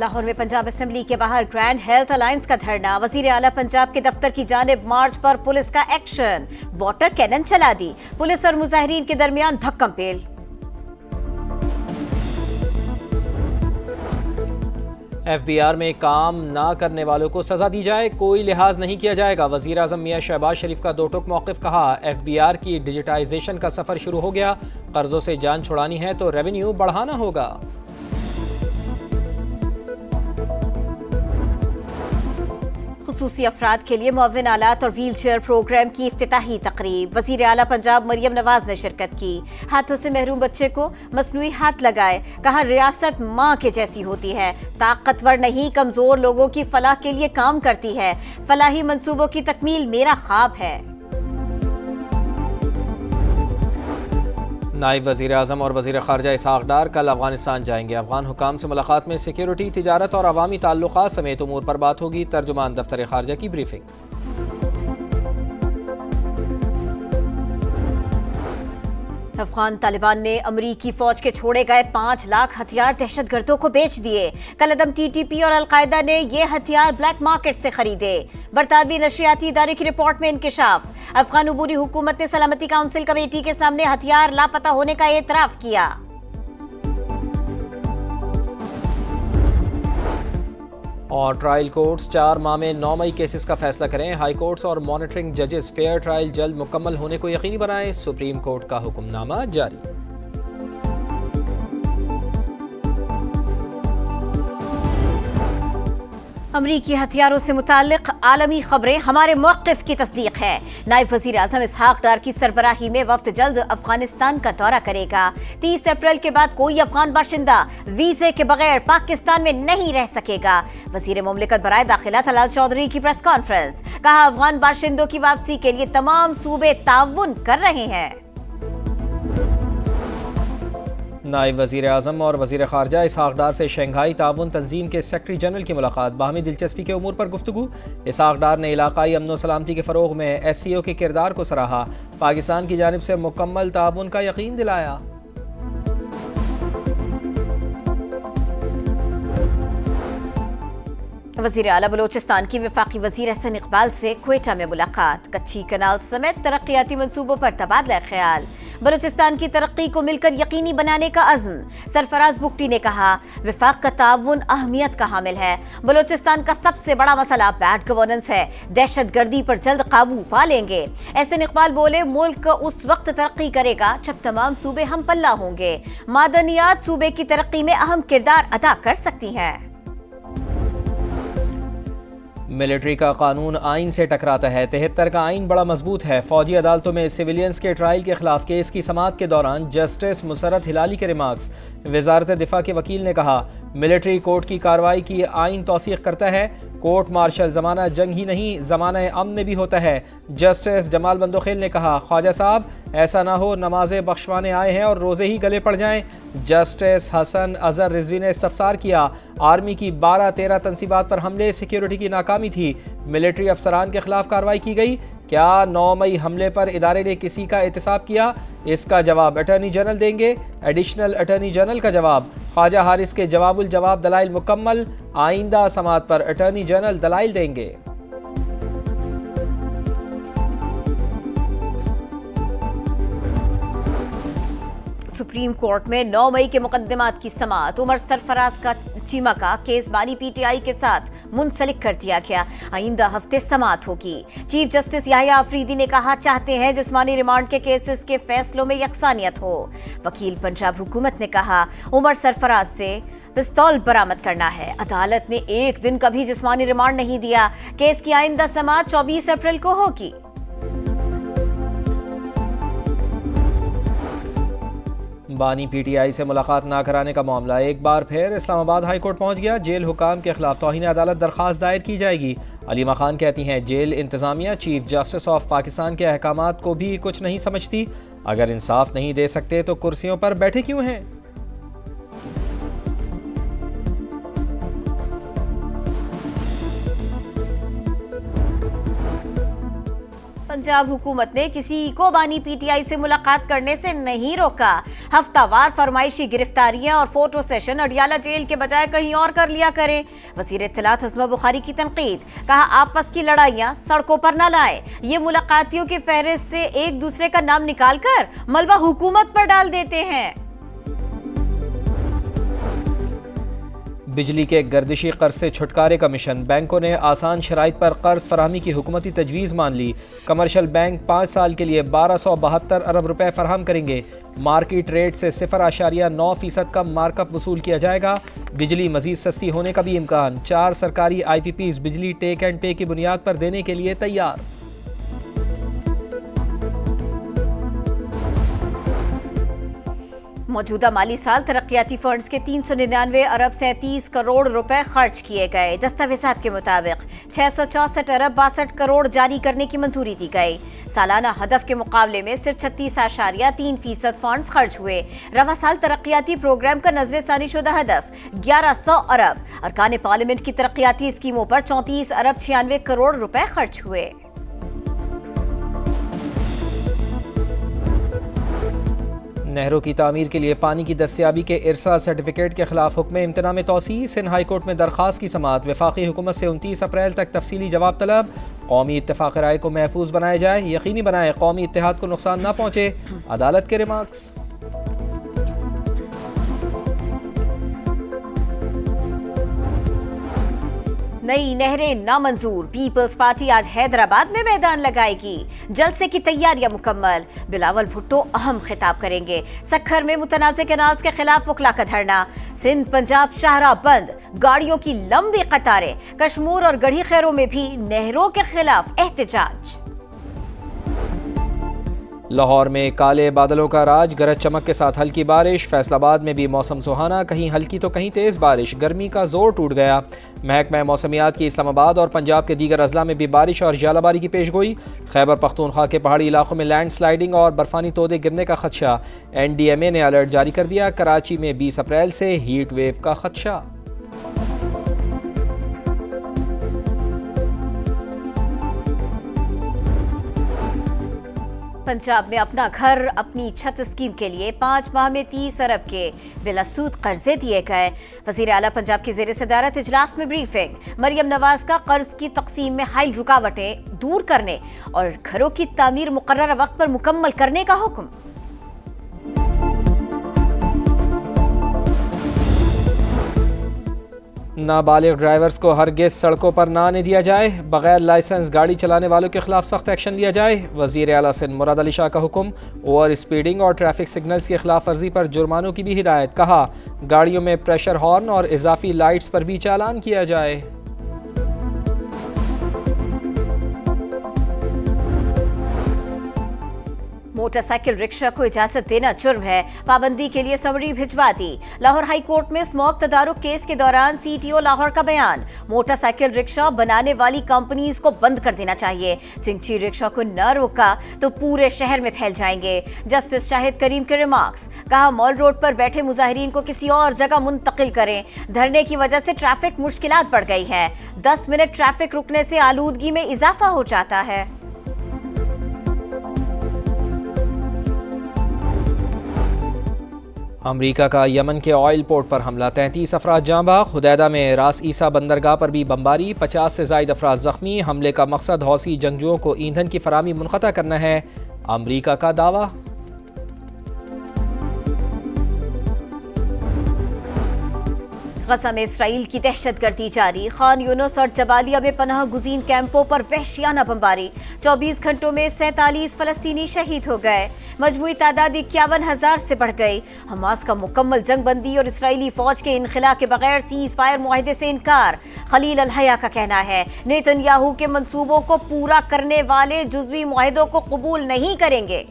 लाहौर में पंजाब असेंबली के बाहर ग्रैंड हेल्थ अलायंस का धरना। वजीर आला पंजाब के दफ्तर की जानिब मार्च पर पुलिस का एक्शन, वाटर कैनन चला दी। पुलिस और मुजाहिरीन के दरमियान धक्कम-पेल। FBR में काम ना करने वालों को सजा दी जाए, कोई लिहाज नहीं किया जाएगा। वजीर आज़म मियां शहबाज शरीफ का दो टुक मौक़िफ़। कहा, FBR की डिजिटाइजेशन का सफ़र शुरू हो गया, कर्जों से जान छुड़ानी है तो रेवेन्यू बढ़ाना होगा। खुसूसी अफराद के लिए मुअव्विन आलात और व्हील चेयर प्रोग्राम की इफ्तिताही तकरीब। वजीर आला पंजाब मरियम नवाज ने शिरकत की। हाथों से महरूम बच्चे को मसनूई हाथ लगाए। कहा, रियासत माँ के जैसी होती है, ताकतवर नहीं कमजोर लोगों की फलाह के लिए काम करती है। फलाही मंसूबों की तकमील मेरा ख्वाब है। नायब वज़ीर आज़म और वज़ीर ख़ारजा इसहाक़ डार कल अफ़गानिस्तान जाएंगे। अफ़गान हुकाम से मुलाकात में सिक्योरिटी, तिजारत और अवामी ताल्लुक़ात समेत उमूर पर बात होगी। तर्जुमान दफ्तर ख़ारजा की ब्रीफिंग। अफगान तालिबान ने अमरीकी फौज के छोड़े गए 5 लाख हथियार दहशतगर्दों को बेच दिए। कलअदम TTP और अलकायदा ने ये हथियार ब्लैक मार्केट से खरीदे। बरतानवी नशरियाती इदारे की रिपोर्ट में इंकिशाफ। अफगान उबूरी हुकूमत ने सलामती काउंसिल कमेटी के सामने हथियार लापता होने का एतराफ किया। और ट्रायल कोर्ट्स 4 माह में 9 मई केसेस का फैसला करें। हाई कोर्ट्स और मॉनिटरिंग जजेस फेयर ट्रायल जल्द मुकम्मल होने को यकीनी बनाएं। सुप्रीम कोर्ट का हुक्मनामा जारी। अमरीकी हथियारों से मुताल्लिक आलमी खबरें हमारे मौक़िफ़ की तस्दीक है। नायब वज़ीर आज़म इसहाक़ डार की सरबराही में वफ़द जल्द अफगानिस्तान का दौरा करेगा। 30 अप्रैल के बाद कोई अफगान बाशिंदा वीज़े के बगैर पाकिस्तान में नहीं रह सकेगा। वज़ीर मुमलिकत बराए दाखिला तलाल चौधरी की प्रेस कॉन्फ्रेंस। कहा, अफगान बाशिंदों की वापसी के लिए तमाम सूबे ताउन कर रहे हैं। नायब वज़ीर आज़म और वज़ीर ख़ारजा इसहाक़ डार से शंघाई ताउन तंजीम के सेक्रेटरी जनरल की मुलाकात। बाहमी दिलचस्पी के उमूर पर गुफ्तगू। इसहाक़ डार ने इलाक़ाई अमन व सलामती के फ़रोग़ में SCO के किरदार को सराहा। पाकिस्तान की जानिब से मुकम्मल ताउन का यकीन दिलाया। वज़ीर आला बलोचिस्तान की वफाकी वज़ीर अहसन इकबाल से क्वेटा में मुलाकात। कच्ची कनाल समेत तरक्याती मंसूबों पर तबादला ख्याल। बलोचिस्तान की तरक्की को मिलकर यकीनी बनाने का अज़्म। सरफराज बुगटी ने कहा, वफाक का ताउन अहमियत का हामिल है। बलोचिस्तान का सबसे बड़ा मसला बैड गवर्नेंस है। दहशतगर्दी पर जल्द काबू पा लेंगे। एहसन इकबाल बोले, मुल्क उस वक्त तरक्की करेगा जब तमाम सूबे हम पल्ला होंगे। मादनियात सूबे की तरक्की में अहम किरदार अदा कर सकती हैं। मिलिट्री का कानून आइन से टकराता है। 73 का आइन बड़ा मजबूत है। फौजी अदालतों में सिविलियंस के ट्रायल के खिलाफ केस की समाअत के दौरान जस्टिस मुसरत हिलाली के रिमार्क्स। वजारत दिफा के वकील ने कहा, मिलिट्री कोर्ट की कार्रवाई की आइन तौसीक करता है। कोर्ट मार्शल जमाना जंग ही नहीं, जमाना अमन में भी होता है। जस्टिस जमाल बंदोखेल ने कहा, ख्वाजा साहब ऐसा ना हो नमाजें बख्शवाने आए हैं और रोजे ही गले पड़ जाएं। जस्टिस हसन अजहर रिजवी ने इस्तफसार किया, आर्मी की 12-13 तनसीबात पर हमले सिक्योरिटी की नाकामी थी। मिलिट्री अफसरान के खिलाफ कार्रवाई की गई। क्या 9 मई हमले पर इदारे ने किसी का एहतसाब किया? इसका जवाब अटॉर्नी जनरल देंगे। एडिशनल अटॉर्नी जनरल का जवाब। ख्वाजा हारिस के जवाबुल जवाब दलाइल मुकम्मल। आइंदा समाअत पर अटॉर्नी जनरल दलाइल देंगे। सुप्रीम कोर्ट में 9 मई के मुकदमात की समाअत। उमर सरफराज का चीमा का केस बानी PTI के साथ मुंसलिक कर दिया गया। आइंदा हफ्ते समाअत होगी। चीफ जस्टिस याहिया अफरीदी ने कहा, चाहते हैं जिस्मानी रिमांड के केसेस के फैसलों में यकसानियत हो। वकील पंजाब हुकूमत ने कहा, उमर सरफराज से पिस्तौल बरामद करना है। अदालत ने एक दिन का भी जिस्मानी रिमांड नहीं दिया। केस की आइंदा समाअत 24 अप्रैल को होगी। बानी PTI से मुलाकात ना कराने का मामला एक बार फिर इस्लामाबाद हाई कोर्ट पहुंच गया। जेल हुकाम के खिलाफ तौहीन अदालत दरख्वास्त दायर की जाएगी। अलीमा खान कहती हैं, जेल इंतजामिया चीफ जस्टिस ऑफ पाकिस्तान के अहकामात को भी कुछ नहीं समझती। अगर इंसाफ नहीं दे सकते तो कुर्सियों पर बैठे क्यों हैं? पंजाब हुकूमत ने किसी को बानी पीटीआई से मुलाकात करने से नहीं रोका। हफ्तावार फरमाइशी गिरफ्तारियां और फोटो सेशन अडियाला जेल के बजाय कहीं और कर लिया करें। वज़ीर इत्तलात हस्मा बुखारी की तनकीद, कहा आपस की लड़ाइयां सड़कों पर न लाए। ये मुलाकातियों की फहरिस्त से एक दूसरे का नाम निकालकर मलबा हुकूमत पर डाल देते हैं। बिजली के गर्दिशी कर्ज से छुटकारे का मिशन, बैंकों ने आसान शराइत पर कर्ज फराहमी की हुकूमती तजवीज़ मान ली। कमर्शियल बैंक 5 साल के लिए 1272 अरब रुपए फराहम करेंगे। मार्केट रेट से 0.9% का मार्कअप वसूल किया जाएगा। बिजली मजीद सस्ती होने का भी इम्कान। 4 सरकारी IPPs बिजली टेक एंड पे की बुनियाद पर देने के लिए तैयार। मौजूदा माली साल तरक्याती फंड्स के 399 अरब 37 करोड़ रुपए खर्च किए गए। दस्तावेजात के मुताबिक 664 अरब 62 करोड़ जारी करने की मंजूरी दी गई। सालाना हदफ के मुकाबले में सिर्फ 36.3% फंड्स खर्च हुए। रवा साल तरक्याती प्रोग्राम का नजरसानी शुदा हदफ 1100 अरब। अरकान पार्लियामेंट की तरक्याती स्कीमों पर 34 अरब 96 करोड़ रुपए खर्च हुए। नहरों की तामीर के लिए पानी की दस्तियाबी के इरसा सर्टिफिकेट के खिलाफ हुक्म इम्तना में तोसी। सिंध हाई कोर्ट में दरखास्त की समाअत। वफाकी हुकूमत से 29 अप्रैल तक तफसीली जवाब तलब। कौमी इत्तेफाक राय को महफूज बनाया जाए, यकीनी बनाए कौमी इत्तेहाद को नुकसान न पहुँचे। अदालत के रिमार्क्स। नई नहरें नामंजूर, पीपल्स पार्टी आज हैदराबाद में मैदान लगाएगी। जलसे की तैयारियां मुकम्मल, बिलावल भुट्टो अहम खिताब करेंगे। सखर में मुतनाज़े कैनाल्स के खिलाफ वकला का धरना। सिंध पंजाब शाहराह बंद, गाड़ियों की लंबी कतारें। कश्मीर और गढ़ी खैरों में भी नहरों के खिलाफ एहतजाज। लाहौर में काले बादलों का राज, गरज चमक के साथ हल्की बारिश। फैसलाबाद में भी मौसम सुहाना, कहीं हल्की तो कहीं तेज़ बारिश। गर्मी का जोर टूट गया। महकमा मौसमियात की इस्लामाबाद और पंजाब के दीगर अजला में भी बारिश और जालाबारी की पेशगोई। खैबर पख्तूनख्वा के पहाड़ी इलाकों में लैंड स्लाइडिंग और बर्फानी तोदे गिरने का खदशा। NDMA ने अलर्ट जारी कर दिया। कराची में 20 अप्रैल से हीट वेव का खदशा। पंजाब में अपना घर अपनी छत स्कीम के लिए 5 माह में 30 अरब के बिलासूद कर्जे दिए गए। वजीर आला पंजाब की ज़ेर सदारत इजलास में ब्रीफिंग। मरियम नवाज का कर्ज की तकसीम में हाइल रुकावटें दूर करने और घरों की तामीर मुकर्रर वक्त पर मुकम्मल करने का हुक्म। नाबालिग ड्राइवर्स को हरगिज़ सड़कों पर ना आने दिया जाए। बगैर लाइसेंस गाड़ी चलाने वालों के खिलाफ सख्त एक्शन लिया जाए। वज़ीर आला सिंध मुराद अली शाह का हुक्म। ओवर स्पीडिंग और ट्रैफिक सिग्नल्स की खिलाफ वर्जी पर जुर्मानों की भी हिदायत। कहा गाड़ियों में प्रेशर हॉर्न और इजाफी लाइट्स पर भी चालान किया जाए। मोटरसाइकिल रिक्शा को इजाजत देना जुर्म है, पाबंदी के लिए समरी भिजवा दी। लाहौर हाई कोर्ट में स्मोक तदारुक केस के दौरान CTO लाहौर का बयान। मोटरसाइकिल रिक्शा बनाने वाली कंपनीज को बंद कर देना चाहिए। चिंची रिक्शा को न रोका तो पूरे शहर में फैल जाएंगे। जस्टिस शाहिद करीम के रिमार्क्स। कहा मॉल रोड पर बैठे मुजाहिरीन को किसी और जगह मुंतकिल करें। धरने की वजह से ट्रैफिक मुश्किलात बढ़ गई है। 10 मिनट ट्रैफिक रुकने से आलूदगी में इजाफा हो जाता है। अमरीका का यमन के ऑयल पोर्ट पर हमला, 33 अफराद जाँ बाग। हुदैदा में रास ईसा बंदरगाह पर भी बमबारी, 50 से ज़ायद अफराद जख्मी। हमले का मकसद हौसी जंगजुओं को ईंधन की फराहमी मुनक़ता करना है, अमरीका का दावा। गजा में इसराइल की दहशतगर्दी जारी। खान यूनुस और जबालिया में पनाह गुज़ीन कैंपों पर वहशियाना बमबारी। 24 घंटों में 47 फलस्तीनी शहीद हो गए। मजमूई तादाद 51,000 से बढ़ गई। हमास का मुकम्मल जंगबंदी और इसराइली फौज के इनखला के बगैर सीज फायर मुआहदे से इनकार। खलील अल हया का कहना है नेतन्याहू के मंसूबों को पूरा करने वाले जुज़वी मुआहदों को कबूल नहीं करेंगे।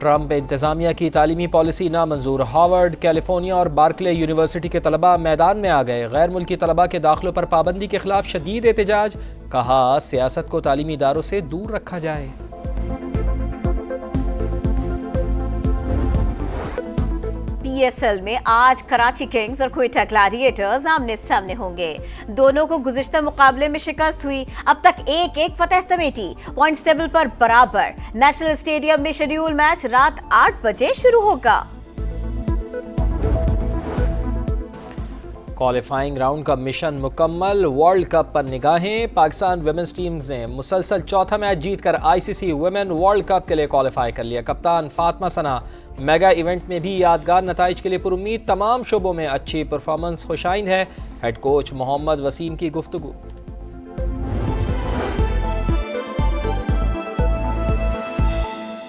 ट्रंप इंतजामिया की तालीमी पॉलिसी नामंजूर। हार्वर्ड, कैलिफोर्निया और बार्कले यूनिवर्सिटी के तलबा मैदान में आ गए। गैर मुल्की तलबा के दाखिलों पर पाबंदी के खिलाफ शदीद एहतजाज। कहा सियासत को तालीमी इदारों से दूर रखा जाए। PSL में आज कराची किंग्स और क्वेटा ग्लैडिएटर्स आमने सामने होंगे। दोनों को गुज़िश्ता मुकाबले में शिकस्त हुई, अब तक 1-1 फतह समेटी, पॉइंट्स टेबल पर बराबर। नेशनल स्टेडियम में शेड्यूल मैच रात 8 बजे शुरू होगा। क्वालिफाइंग राउंड का मिशन मुकम्मल, वर्ल्ड कप पर निगाहें। पाकिस्तान वुमेन्स टीम्स ने मुसलसल चौथा मैच जीतकर ICC वुमेन वर्ल्ड कप के लिए क्वालिफाई कर लिया। कप्तान फातिमा सना मेगा इवेंट में भी यादगार नताइज के लिए पुरुम्मीद, तमाम शोबों में अच्छी परफॉर्मेंस खुशाइंद है। हेड कोच मोहम्मद वसीम की गुफ्तगू।